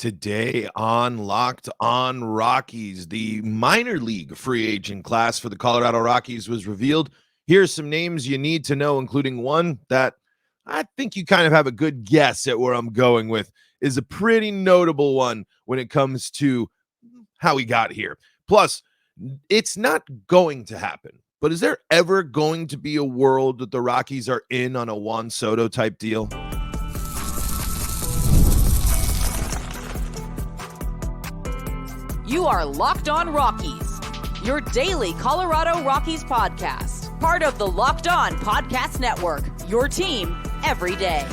Today on Locked On Rockies, the minor league free agent class for the Colorado Rockies was revealed. Here's some names you need to know, including one that I think you kind of have a good guess at where I'm going with, is a pretty notable one when it comes to how he got here. Plus, it's not going to happen, but is there ever going to be a world that the Rockies are in on a Juan Soto type deal? You are Locked On Rockies, your daily Colorado Rockies podcast. Part of the Locked On Podcast Network, your team every day.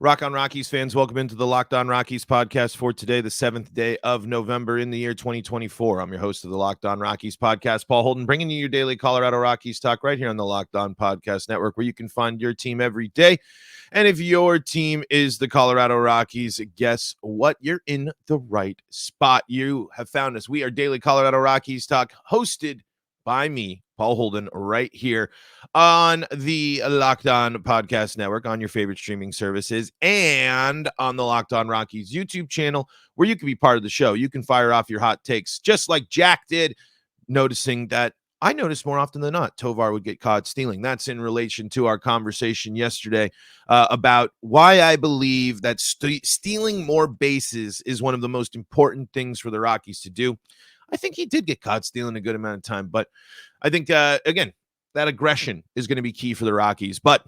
Rock On Rockies fans, welcome into the Locked On Rockies podcast for today, the 7th day of November in the year 2024. I'm your host of the Locked On Rockies podcast, Paul Holden, bringing you your daily Colorado Rockies talk right here on the Locked On Podcast Network, where you can find your team every day. And if your team is the Colorado Rockies, guess what? You're in the right spot. You have found us. We are Daily Colorado Rockies Talk, hosted by me, Paul Holden, right here on the Locked On Podcast Network, on your favorite streaming services, and on the Locked On Rockies YouTube channel, where you can be part of the show. You can fire off your hot takes, just like Jack did, noticing that I noticed more often than not Tovar would get caught stealing. That's in relation to our conversation yesterday about why I believe that stealing more bases is one of the most important things for the Rockies to do. I think he did get caught stealing a good amount of time, but I think, again, that aggression is going to be key for the Rockies. But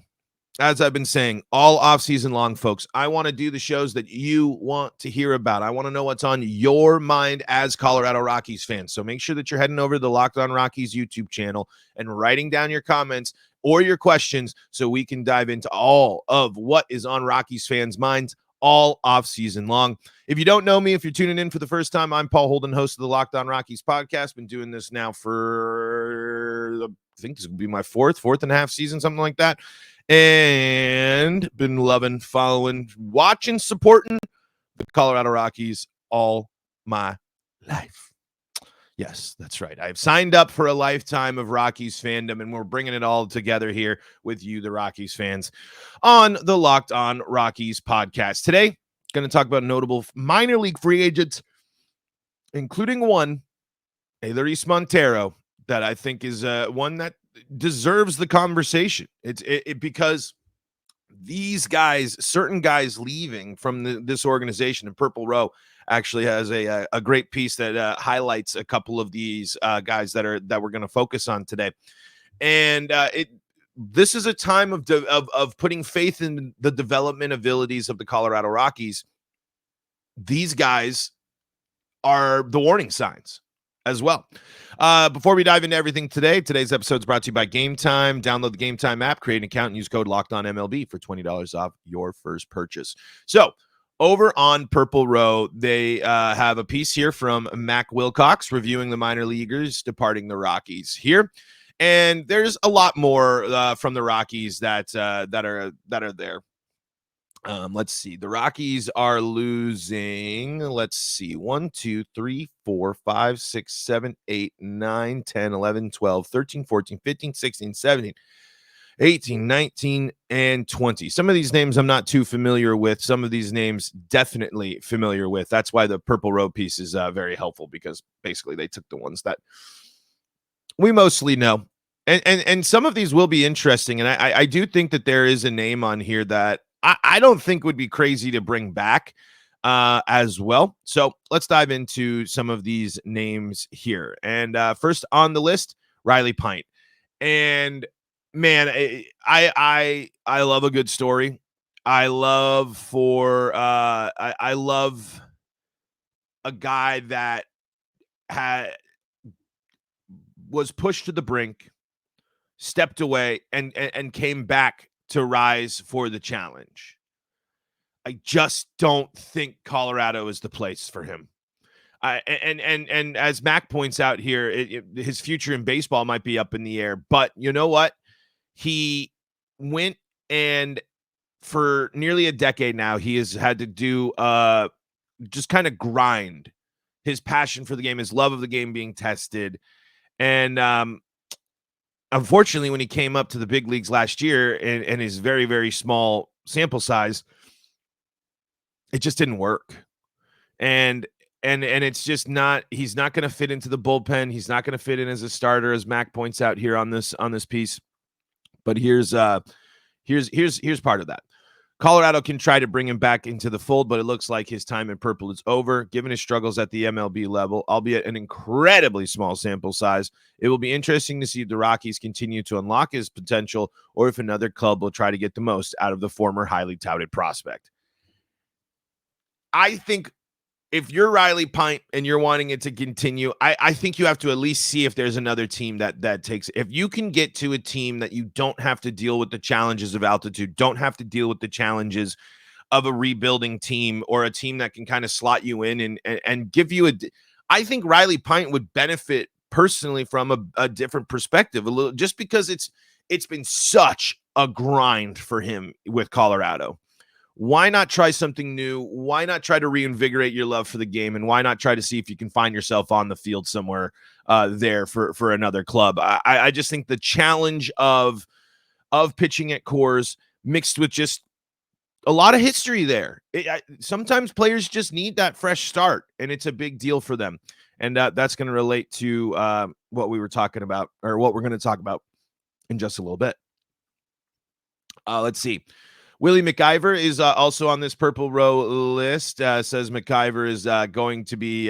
as I've been saying all offseason long, folks, I want to do the shows that you want to hear about. I want to know what's on your mind as Colorado Rockies fans. So make sure that you're heading over to the Locked On Rockies YouTube channel and writing down your comments or your questions so we can dive into all of what is on Rockies fans' minds all offseason long. If you don't know me, if you're tuning in for the first time, I'm Paul Holden, host of the Locked On Rockies podcast. Been doing this now for, I think this will be my fourth and a half season, something like that. And been loving, following, watching, supporting the Colorado Rockies all my life. Yes, that's right. I've signed up for a lifetime of Rockies fandom, and we're bringing it all together here with you, the Rockies fans, on the Locked On Rockies podcast. Today, going to talk about notable minor league free agents, including one, Eleris Montero, that I think is one that deserves the conversation. It because these guys, certain guys leaving from this organization, and Purple Row actually has a great piece that highlights a couple of these guys that we're going to focus on today. And this is a time of putting faith in the development abilities of the Colorado Rockies. These guys are the warning signs as well. Before we dive into everything today, today's episode is brought to you by Game Time. Download the Game Time app, create an account, and use code LOCKEDONMLB for $20 off your first purchase. So over on Purple Row, they have a piece here from Mac Wilcox reviewing the minor leaguers departing the Rockies here. And there's a lot more from the Rockies that are there. Let's see. The Rockies are losing, 1, 2, 3, 4, 5, 6, 7, 8, 9, 10, 11, 12, 13, 14, 15, 16, 17, 18, 19, and 20. Some of these names I'm not too familiar with. Some of these names definitely familiar with. That's why the Purple Row piece is very helpful, because basically they took the ones that we mostly know. And some of these will be interesting. And I do think that there is a name on here that I don't think would be crazy to bring back as well. So let's dive into some of these names here. And first on the list, Riley Pint. And man, I love a good story. I love I love a guy that was pushed to the brink, stepped away, and came back to rise for the challenge. I just don't think Colorado is the place for him. And as Mac points out here, his future in baseball might be up in the air. But you know what? He went, and for nearly a decade now, he has had to do just kind of grind his passion for the game, his love of the game being tested. And unfortunately, when he came up to the big leagues last year and his very, very small sample size, it just didn't work. And it's just not, he's not going to fit into the bullpen. He's not going to fit in as a starter, as Mac points out here on this piece. But here's part of that. Colorado can try to bring him back into the fold, but it looks like his time in purple is over. Given his struggles at the MLB level, albeit an incredibly small sample size, it will be interesting to see if the Rockies continue to unlock his potential or if another club will try to get the most out of the former highly touted prospect. I think if you're Riley Pint and you're wanting it to continue, I think you have to at least see if there's another team that takes it. If you can get to a team that you don't have to deal with the challenges of altitude, don't have to deal with the challenges of a rebuilding team, or a team that can kind of slot you in and give you I think Riley Pint would benefit personally from a different perspective, a little, just because it's been such a grind for him with Colorado. Why not try something new? Why not try to reinvigorate your love for the game? And why not try to see if you can find yourself on the field somewhere there for another club? I just think the challenge of pitching at Coors mixed with just a lot of history there. Sometimes players just need that fresh start, and it's a big deal for them. And that's going to relate to what we were talking about, or what we're going to talk about in just a little bit. Let's see. Willie McIver is also on this Purple Row list. Says McIver is going to be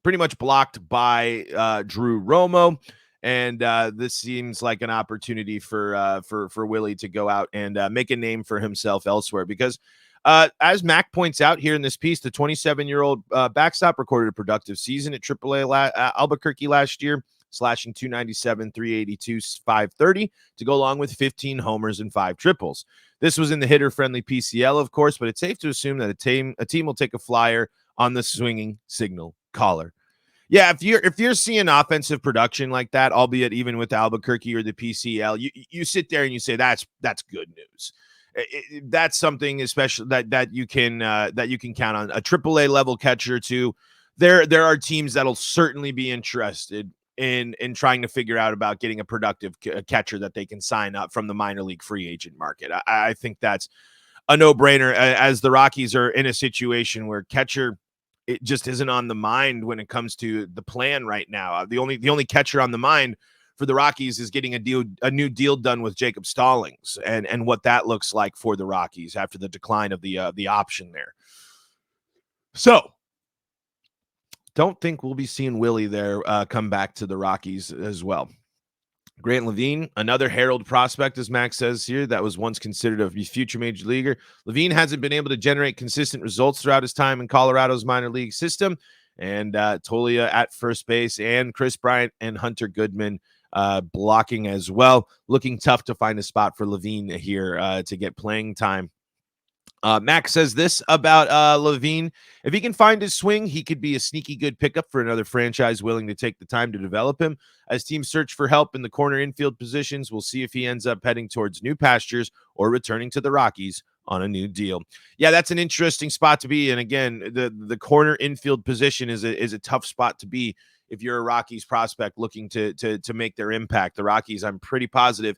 pretty much blocked by Drew Romo, and this seems like an opportunity for Willie to go out and make a name for himself elsewhere. Because as Mac points out here in this piece, the 27-year-old backstop recorded a productive season at AAA Albuquerque last year, slashing 297, 382, 530 to go along with 15 homers and 5 triples. This was in the hitter-friendly PCL, of course, but it's safe to assume that a team will take a flyer on the swinging signal caller. Yeah, if you're seeing offensive production like that, albeit even with Albuquerque or the PCL, you sit there and you say that's good news. That's something especially that you can count on. A AAA level catcher too. There are teams that'll certainly be interested in trying to figure out about getting a productive catcher that they can sign up from the minor league free agent market. I think that's a no-brainer, as the Rockies are in a situation where catcher, it just isn't on the mind when it comes to the plan right now. The only catcher on the mind for the Rockies is getting a new deal done with Jacob Stallings, and what that looks like for the Rockies after the decline of the option there. So don't think we'll be seeing Willie there come back to the Rockies as well. Grant Levine, another herald prospect, as Max says here, that was once considered a future major leaguer. Levine hasn't been able to generate consistent results throughout his time in Colorado's minor league system. And Tolia at first base, and Chris Bryant and Hunter Goodman blocking as well. Looking tough to find a spot for Levine here to get playing time. Max says this about Levine. If he can find his swing, he could be a sneaky good pickup for another franchise willing to take the time to develop him. As teams search for help in the corner infield positions, we'll see if he ends up heading towards new pastures or returning to the Rockies on a new deal. Yeah, that's an interesting spot to be. And again, the corner infield position is a tough spot to be if you're a Rockies prospect looking to make their impact. The Rockies, I'm pretty positive,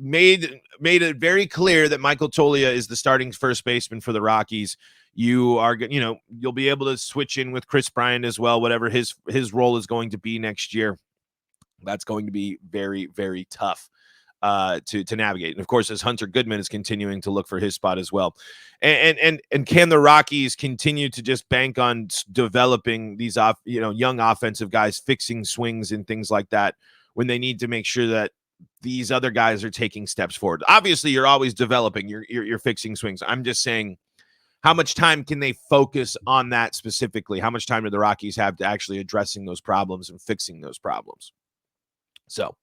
made it very clear that Michael Tolia is the starting first baseman for the Rockies. You'll be able to switch in with Chris Bryant as well, whatever his role is going to be next year. That's going to be very, very tough to navigate. And of course, as Hunter Goodman is continuing to look for his spot as well. And can the Rockies continue to just bank on developing these young offensive guys, fixing swings and things like that, when they need to make sure that these other guys are taking steps forward? Obviously, you're always developing, you're fixing swings. I'm just saying, how much time can they focus on that specifically? How much time do the Rockies have to actually addressing those problems and fixing those problems? So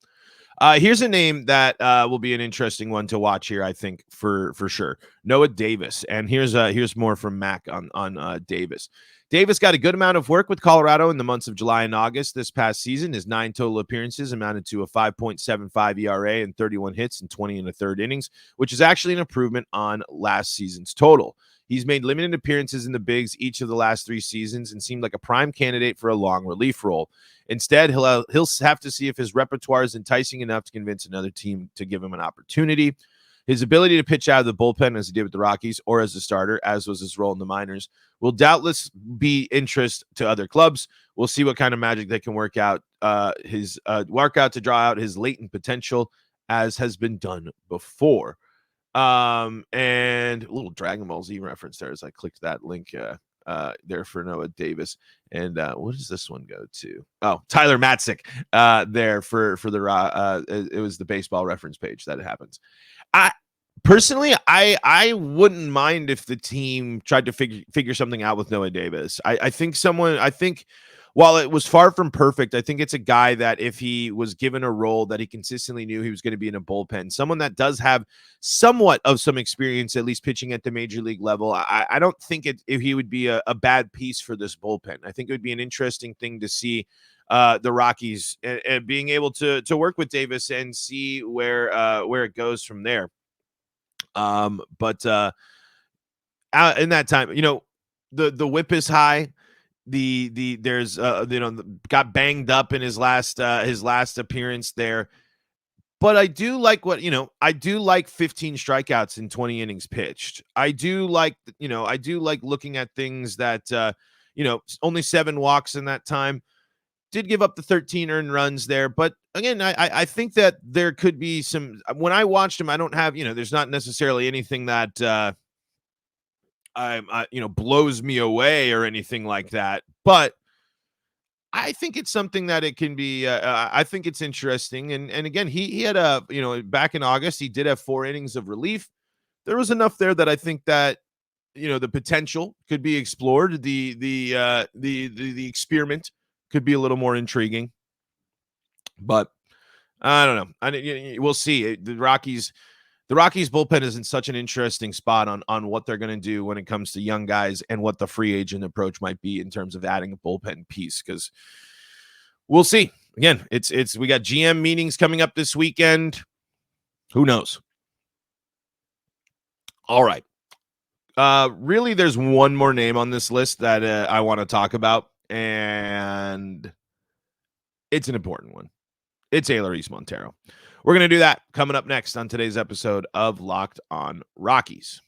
here's a name that will be an interesting one to watch here, I think, for sure. Noah Davis. And here's more from Mac on Davis. Davis got a good amount of work with Colorado in the months of July and August this past season. His 9 total appearances amounted to a 5.75 ERA and 31 hits in 20 1/3 innings, which is actually an improvement on last season's total. He's made limited appearances in the bigs each of the last 3 seasons and seemed like a prime candidate for a long relief role. Instead, he'll have to see if his repertoire is enticing enough to convince another team to give him an opportunity. His ability to pitch out of the bullpen, as he did with the Rockies, or as a starter, as was his role in the minors, will doubtless be interest to other clubs. We'll see what kind of magic they can work out to draw out his latent potential, as has been done before. And a little Dragon Ball Z reference there as I clicked that link there for Noah Davis. And what does this one go to? Oh, Tyler Matzik there for the it was the baseball reference page that it happens. I personally, I wouldn't mind if the team tried to figure something out with Noah Davis. I think while it was far from perfect, I think it's a guy that if he was given a role that he consistently knew he was going to be in a bullpen, someone that does have somewhat of some experience, at least pitching at the major league level, I don't think if he would be a bad piece for this bullpen. I think it would be an interesting thing to see the Rockies and being able to work with Davis and see where it goes from there. But in that time, the whip is high. There's got banged up in his last appearance there. But I do like I do like 15 strikeouts in 20 innings pitched. I do like looking at things that only 7 walks in that time. Did give up the 13 earned runs there, but again, I think that there could be some. When I watched him, I don't have there's not necessarily anything that blows me away or anything like that. But I think it's something that it can be. I think it's interesting, and again, he had back in August, he did have 4 innings of relief. There was enough there that I think that the potential could be explored. The experiment could be a little more intriguing, but I don't know. We'll see. The Rockies bullpen is in such an interesting spot on what they're going to do when it comes to young guys and what the free agent approach might be in terms of adding a bullpen piece, because we'll see. Again, we got GM meetings coming up this weekend. Who knows? All right. Really, there's one more name on this list that I want to talk about, and it's an important one. It's Elehuris Montero. We're going to do that coming up next on today's episode of Locked On Rockies.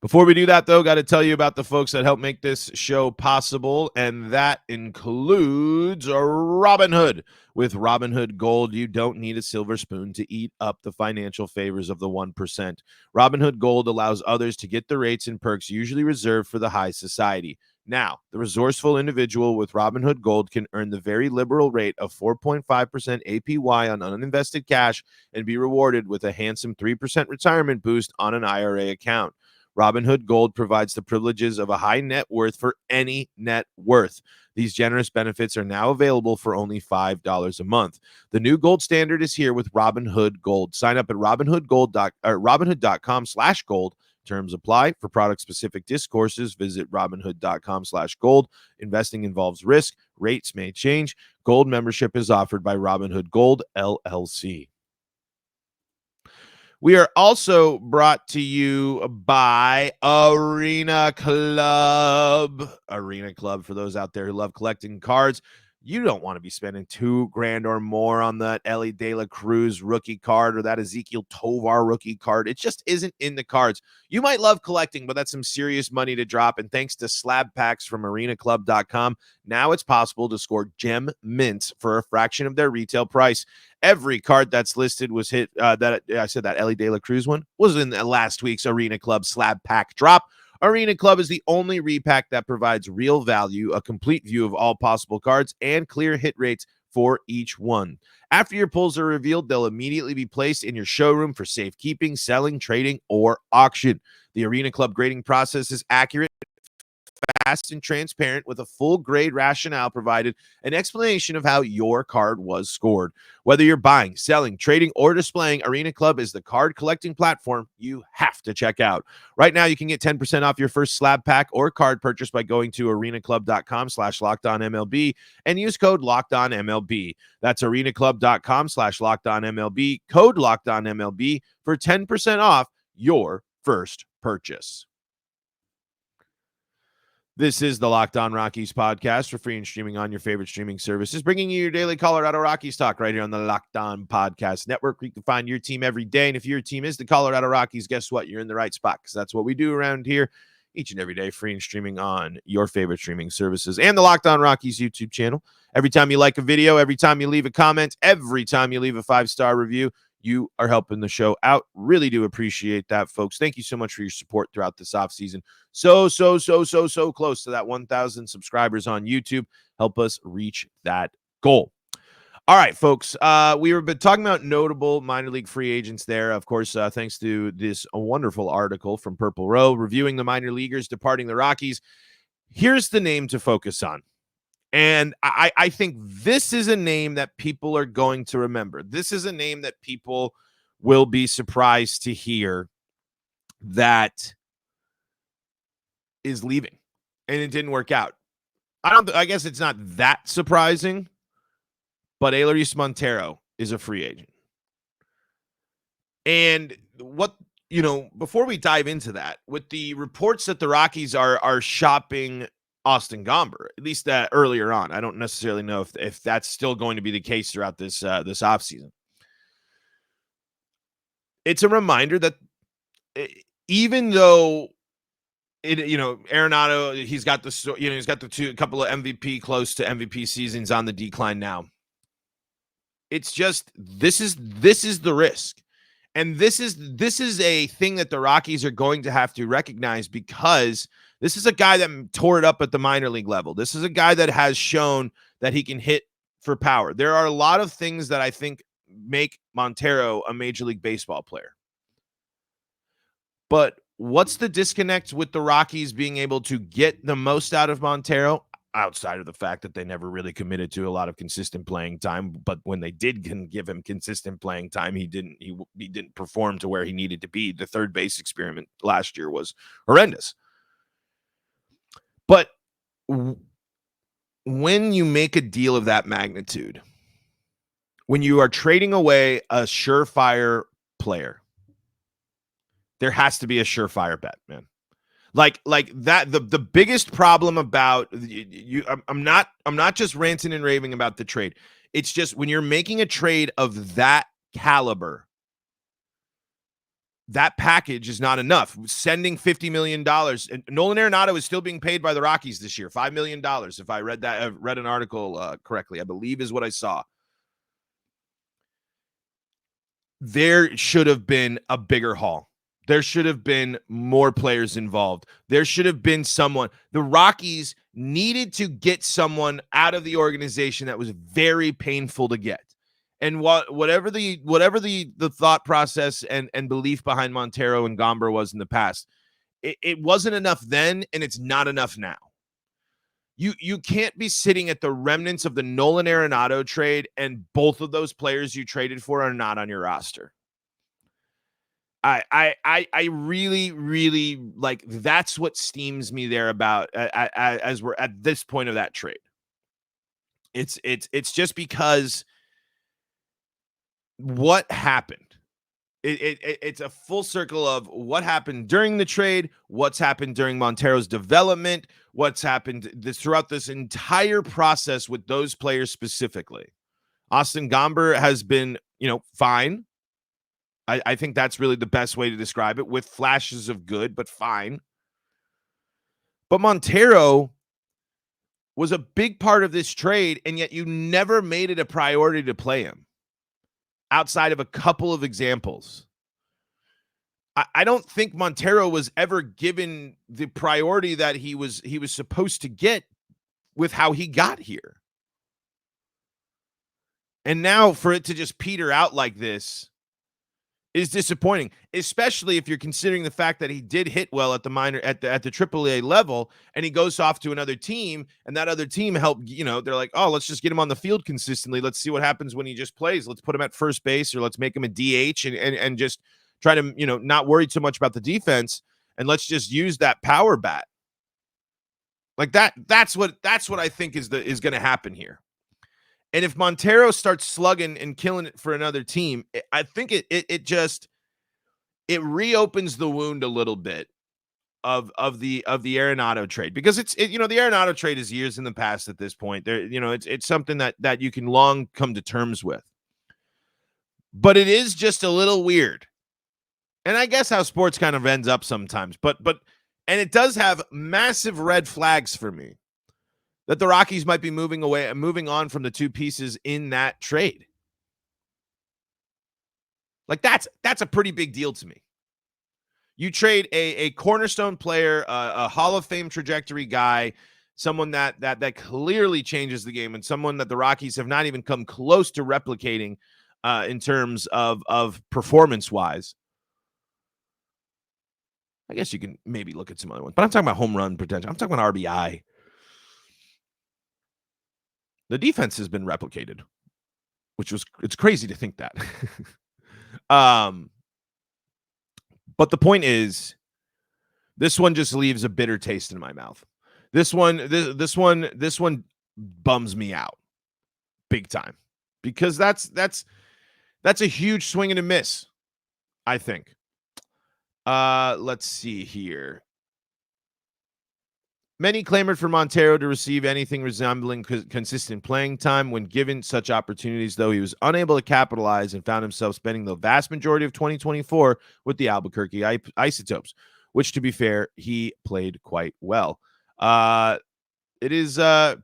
Before we do that, though, got to tell you about the folks that help make this show possible, and that includes Robinhood. With Robinhood Gold, you don't need a silver spoon to eat up the financial favors of the 1%. Robinhood Gold allows others to get the rates and perks usually reserved for the high society. Now, the resourceful individual with Robinhood Gold can earn the very liberal rate of 4.5% APY on uninvested cash and be rewarded with a handsome 3% retirement boost on an IRA account. Robinhood Gold provides the privileges of a high net worth for any net worth. These generous benefits are now available for only $5 a month. The new gold standard is here with Robinhood Gold. Sign up at Robinhood.com/gold. Terms apply. For product-specific discourses, visit Robinhood.com/gold. Investing involves risk. Rates may change. Gold membership is offered by Robinhood Gold, LLC. We are also brought to you by Arena Club. Arena Club, for those out there who love collecting cards. You don't want to be spending $2,000 or more on that Elly De La Cruz rookie card or that Ezekiel Tovar rookie card. It just isn't in the cards. You might love collecting, but that's some serious money to drop. And thanks to slab packs from arenaclub.com, now it's possible to score gem mints for a fraction of their retail price. Every card that's listed was hit. That Elly De La Cruz one was in last week's Arena Club slab pack drop. Arena Club is the only repack that provides real value, a complete view of all possible cards, and clear hit rates for each one. After your pulls are revealed, they'll immediately be placed in your showroom for safekeeping, selling, trading, or auction. The Arena Club grading process is accurate, fast, and transparent, with a full grade rationale provided, an explanation of how your card was scored. Whether you're buying, selling, trading, or displaying, Arena Club is the card collecting platform you have to check out. Right now, you can get 10% off your first slab pack or card purchase by going to arenaclub.com/lockedonmlb and use code LOCKEDONMLB. That's arenaclub.com/lockedonmlb, code LOCKEDONMLB for 10% off your first purchase. This is the Locked On Rockies podcast for free and streaming on your favorite streaming services, bringing you your daily Colorado Rockies talk right here on the Locked On Podcast Network, where you can find your team every day. And if your team is the Colorado Rockies, guess what? You're in the right spot, because that's what we do around here each and every day, free and streaming on your favorite streaming services and the Locked On Rockies YouTube channel. Every time you like a video, every time you leave a comment, every time you leave a 5-star review, you are helping the show out. Really do appreciate that, folks. Thank you so much for your support throughout this offseason. So close to that 1,000 subscribers on YouTube. Help us reach that goal. All right, folks. We were talking about notable minor league free agents there. Of course, thanks to this wonderful article from Purple Row reviewing the minor leaguers departing the Rockies. Here's the name to focus on. And I think this is a name that people are going to remember. This is a name that people will be surprised to hear that is leaving, and it didn't work out. I guess it's not that surprising, but Elehuris Montero is a free agent. And before we dive into that, with the reports that the Rockies are shopping Austin Gomber, at least that earlier on. I don't necessarily know if that's still going to be the case throughout this offseason. It's a reminder that even though Arenado, he's got a couple of MVP, close to MVP seasons on the decline now. It's just this is the risk. And this is a thing that the Rockies are going to have to recognize, because this is a guy that tore it up at the minor league level. This is a guy that has shown that he can hit for power. There are a lot of things that I think make Montero a Major League Baseball player. But what's the disconnect with the Rockies being able to get the most out of Montero, outside of the fact that they never really committed to a lot of consistent playing time? But when they did give him consistent playing time, he didn't perform to where he needed to be. The third base experiment last year was horrendous. But when you make a deal of that magnitude, when you are trading away a surefire player, there has to be a surefire bet, man. Like that. The biggest problem about you, I'm not just ranting and raving about the trade. It's just when you're making a trade of that caliber, that package is not enough. Sending $50 million. And Nolan Arenado is still being paid by the Rockies this year, $5 million. If I read an article correctly, I believe is what I saw. There should have been a bigger haul. There should have been more players involved. There should have been someone. The Rockies needed to get someone out of the organization that was very painful to get. And whatever the thought process and belief behind Montero and Gomber was in the past, it wasn't enough then, and it's not enough now. You can't be sitting at the remnants of the Nolan Arenado trade, and both of those players you traded for are not on your roster. I really, really like, that's what steams me there about as we're at this point of that trade. It's just because what happened. It's a full circle of what happened during the trade, what's happened during Montero's development, what's happened throughout this entire process with those players specifically. Austin Gomber has been, fine. I think that's really the best way to describe it, with flashes of good, but fine. But Montero was a big part of this trade, and yet you never made it a priority to play him, outside of a couple of examples. I don't think Montero was ever given the priority that he was supposed to get with how he got here. And now for it to just peter out like this is disappointing, especially if you're considering the fact that he did hit well at the AAA level, and he goes off to another team, and that other team helped, they're like, oh, let's just get him on the field consistently. Let's see what happens when he just plays. Let's put him at first base, or let's make him a DH and just try to, not worry too much about the defense, and let's just use that power bat. Like that's what I think is going to happen here. And if Montero starts slugging and killing it for another team, I think it reopens the wound a little bit the Arenado trade, because the Arenado trade is years in the past at this point. There, it's something that you can long come to terms with. But it is just a little weird. And I guess how sports kind of ends up sometimes. And it does have massive red flags for me that the Rockies might be moving on from the two pieces in that trade. Like that's a pretty big deal to me. You trade a cornerstone player, a Hall of Fame trajectory guy, someone that clearly changes the game, and someone that the Rockies have not even come close to replicating in terms of performance-wise. I guess you can maybe look at some other ones, but I'm talking about home run potential. I'm talking about RBI. The defense has been replicated, it's crazy to think that. But the point is, this one just leaves a bitter taste in my mouth. This one bums me out big time, because that's a huge swing and a miss, I think. Let's see here. Many clamored for Montero to receive anything resembling consistent playing time. When given such opportunities, though, he was unable to capitalize and found himself spending the vast majority of 2024 with the Albuquerque Isotopes, which, to be fair, he played quite well. It is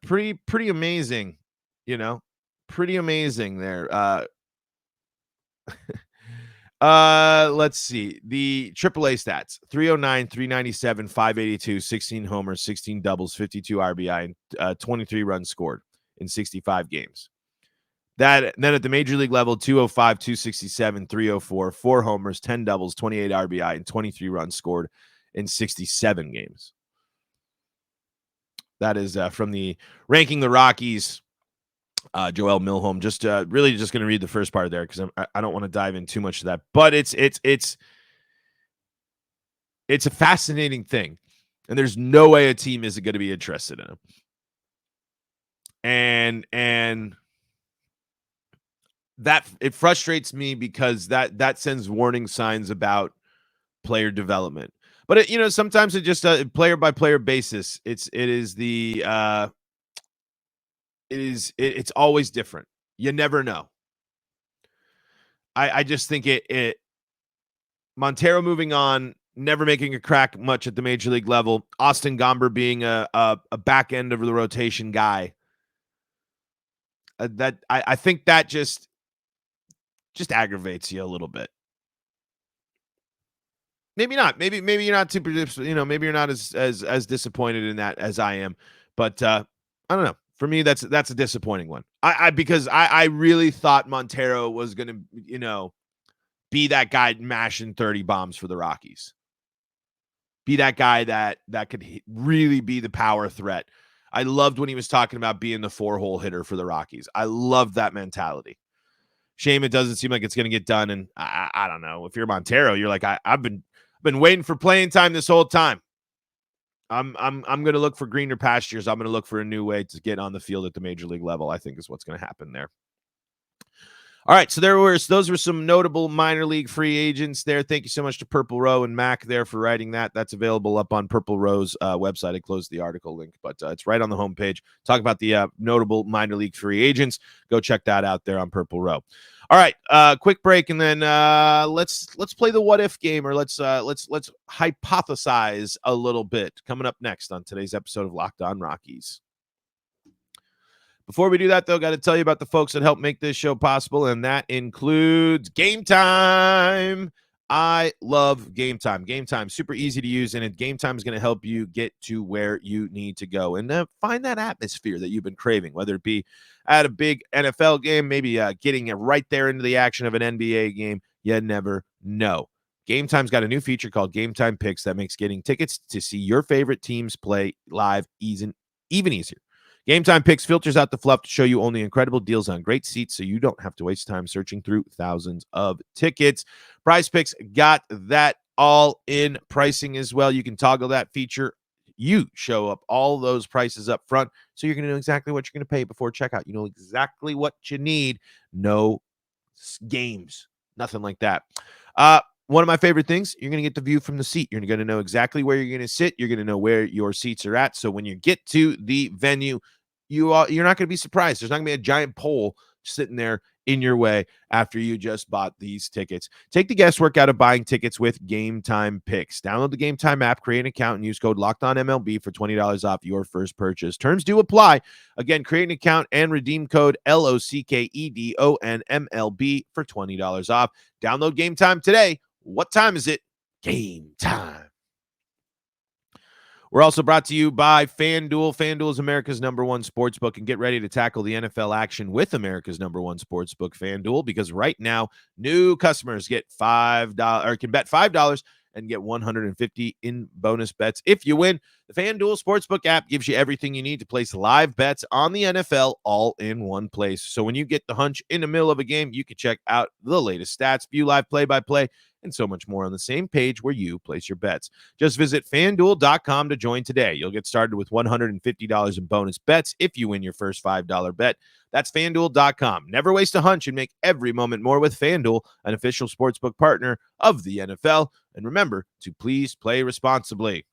pretty amazing, pretty amazing there. Let's see. The AAA stats: 309, 397, 582, 16 homers, 16 doubles, 52 RBI, and 23 runs scored in 65 games. Then at the major league level, 205, 267, 304, 4 homers, 10 doubles, 28 RBI, and 23 runs scored in 67 games. That is from the Ranking the Rockies. Joel Milholm. Just really just going to read the first part there, because I don't want to dive in too much of that. But it's a fascinating thing, and there's no way a team isn't going to be interested in him. And that it frustrates me, because that sends warning signs about player development. But sometimes it just player by player basis. It's always different. You never know. I just think Montero moving on, never making a crack much at the major league level. Austin Gomber being a back end of the rotation guy. That I think that just aggravates you a little bit. Maybe not. Maybe you're not too, maybe you're not as disappointed in that as I am. But I don't know. For me, that's a disappointing one. Because I really thought Montero was going to, be that guy mashing 30 bombs for the Rockies. Be that guy that could really be the power threat. I loved when he was talking about being the 4-hole hitter for the Rockies. I love that mentality. Shame it doesn't seem like it's going to get done. And I don't know. If you're Montero, you're like, I've been waiting for playing time this whole time. I'm going to look for greener pastures. I'm going to look for a new way to get on the field at the major league level, I think is what's going to happen there. All right, so those were some notable minor league free agents there. Thank you so much to Purple Row and Mac there for writing that. That's available up on Purple Row's website. I closed the article link, but it's right on the homepage. Talk about the notable minor league free agents. Go check that out there on Purple Row. All right, quick break, and then let's play the what if game, or let's hypothesize a little bit. Coming up next on today's episode of Locked On Rockies. Before we do that, though, got to tell you about the folks that help make this show possible, and that includes Game Time. I love Game Time. Game Time, super easy to use, and Game Time is going to help you get to where you need to go and find that atmosphere that you've been craving, whether it be at a big NFL game, maybe getting it right there into the action of an NBA game. You never know. Game Time's got a new feature called Game Time Picks that makes getting tickets to see your favorite teams play live even easier. Game Time Picks filters out the fluff to show you only incredible deals on great seats, so you don't have to waste time searching through thousands of tickets. Prize Picks got that all in pricing as well. You can toggle that feature. You show up all those prices up front, so you're going to know exactly what you're going to pay before checkout. You know exactly what you need. No games, nothing like that. one of my favorite things, you're going to get the view from the seat. You're going to know exactly where you're going to sit. You're going to know where your seats are at. So when you get to the venue, you're not going to be surprised. There's not going to be a giant pole sitting there in your way after you just bought these tickets. Take the guesswork out of buying tickets with Game Time Picks. Download the Game Time app, create an account, and use code LOCKEDONMLB for $20 off your first purchase. Terms do apply. Again, create an account and redeem code LOCKEDONMLB for $20 off. Download Game Time today. What time is it? Game time. We're also brought to you by FanDuel. FanDuel is America's #1 sportsbook, and get ready to tackle the NFL action with America's #1 sportsbook, FanDuel, because right now, new customers get $5 or can bet $5 and get $150 in bonus bets if you win. The FanDuel Sportsbook app gives you everything you need to place live bets on the NFL all in one place. So when you get the hunch in the middle of a game, you can check out the latest stats, view live play-by-play, and so much more on the same page where you place your bets. Just visit FanDuel.com to join today. You'll get started with $150 in bonus bets if you win your first $5 bet. That's FanDuel.com. Never waste a hunch and make every moment more with FanDuel, an official sportsbook partner of the NFL. And remember to please play responsibly.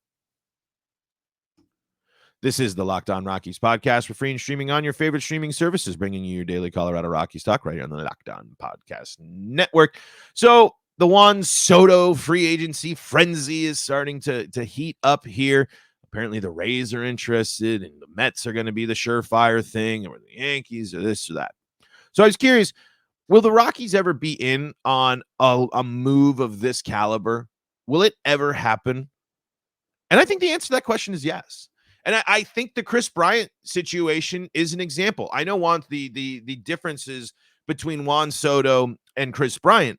This is the Locked On Rockies podcast for free and streaming on your favorite streaming services, bringing you your daily Colorado Rockies talk right here on the Locked On Podcast Network. So the Juan Soto free agency frenzy is starting to heat up here. Apparently the Rays are interested, and the Mets are going to be the surefire thing, or the Yankees, or this or that. So I was curious, will the Rockies ever be in on a move of this caliber? Will it ever happen? And I think the answer to that question is yes. And I think the Chris Bryant situation is an example. I know the differences between Juan Soto and Chris Bryant,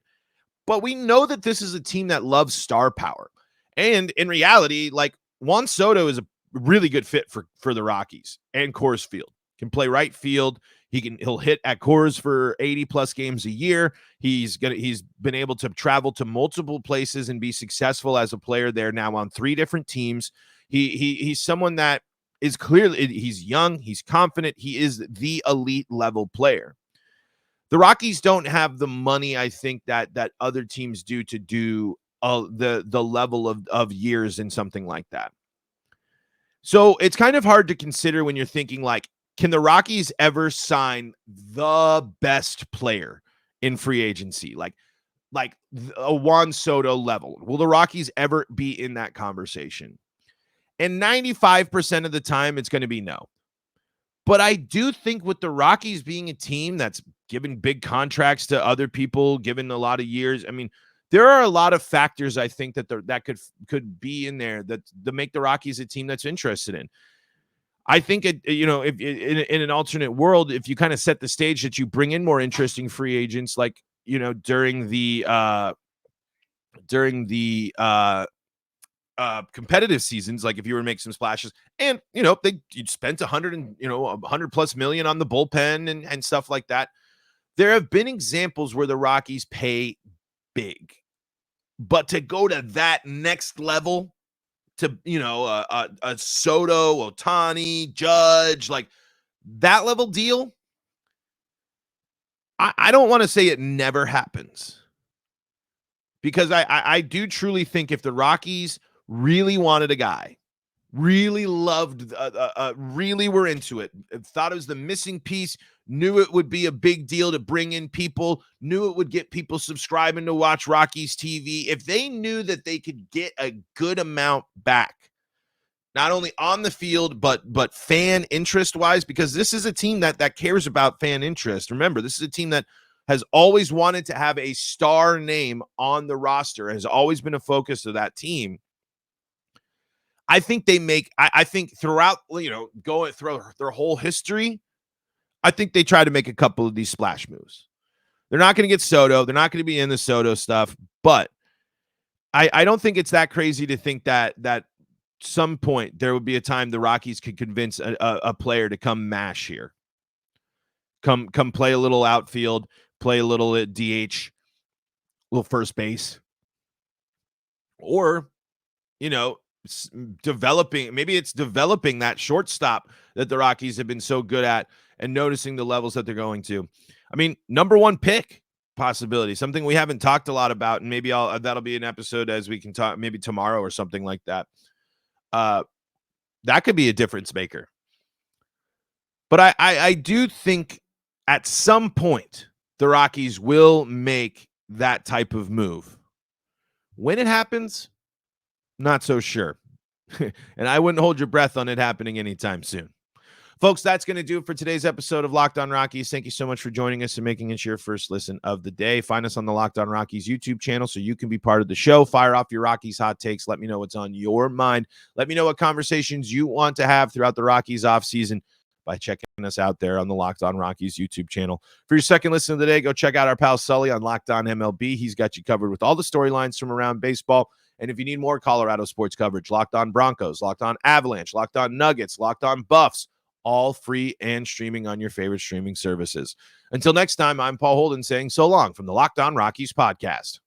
but we know that this is a team that loves star power. And in reality, like, Juan Soto is a really good fit for the Rockies and Coors Field. Can play right field. He'll hit at Coors for 80 plus games a year. He's been able to travel to multiple places and be successful as a player there now on 3 different teams. He's someone that is clearly, he's young, he's confident, he is the elite level player. The Rockies don't have the money, I think, that other teams do to do the level of years in something like that. So it's kind of hard to consider when you're thinking, like, can the Rockies ever sign the best player in free agency? Like a Juan Soto level. Will the Rockies ever be in that conversation? And 95% of the time, it's going to be no. But I do think with the Rockies being a team that's giving big contracts to other people, given a lot of years, I mean, there are a lot of factors I think that could be in there that make the Rockies a team that's interested in. I think if in an alternate world, if you kind of set the stage that you bring in more interesting free agents, like, during the competitive seasons, like if you were to make some splashes, and you spent $100 plus million on the bullpen and stuff like that. There have been examples where the Rockies pay big, but to go to that next level, to a Soto, Ohtani, Judge, like that level deal, I don't want to say it never happens, because I do truly think if the Rockies really wanted a guy, really loved, really were into it, thought it was the missing piece, knew it would be a big deal to bring in people, knew it would get people subscribing to watch Rockies TV, if they knew that they could get a good amount back, not only on the field, but fan interest-wise, because this is a team that cares about fan interest. Remember, this is a team that has always wanted to have a star name on the roster, has always been a focus of that team. I think I think throughout, going through their whole history, I think they try to make a couple of these splash moves. They're not going to get Soto. They're not going to be in the Soto stuff, but I don't think it's that crazy to think that some point there would be a time the Rockies could convince a player to come mash here. Come play a little outfield, play a little at DH, little first base. Or, developing that shortstop that the Rockies have been so good at, and noticing the levels that they're going to. I mean, #1 pick. possibility, something we haven't talked a lot about, and maybe that'll be an episode as we can talk maybe tomorrow or something like that. That could be a difference maker. But I do think at some point the Rockies will make that type of move. When it happens, not so sure. And I wouldn't hold your breath on it happening anytime soon. Folks, that's going to do it for today's episode of Locked On Rockies. Thank you so much for joining us and making it your first listen of the day. Find us on the Locked On Rockies YouTube channel so you can be part of the show. Fire off your Rockies hot takes. Let me know what's on your mind. Let me know what conversations you want to have throughout the Rockies offseason by checking us out there on the Locked On Rockies YouTube channel. For your second listen of the day, go check out our pal Sully on Locked On MLB. He's got you covered with all the storylines from around baseball. And if you need more Colorado sports coverage, Locked On Broncos, Locked On Avalanche, Locked On Nuggets, Locked On Buffs, all free and streaming on your favorite streaming services. Until next time, I'm Paul Holden saying so long from the Locked On Rockies podcast.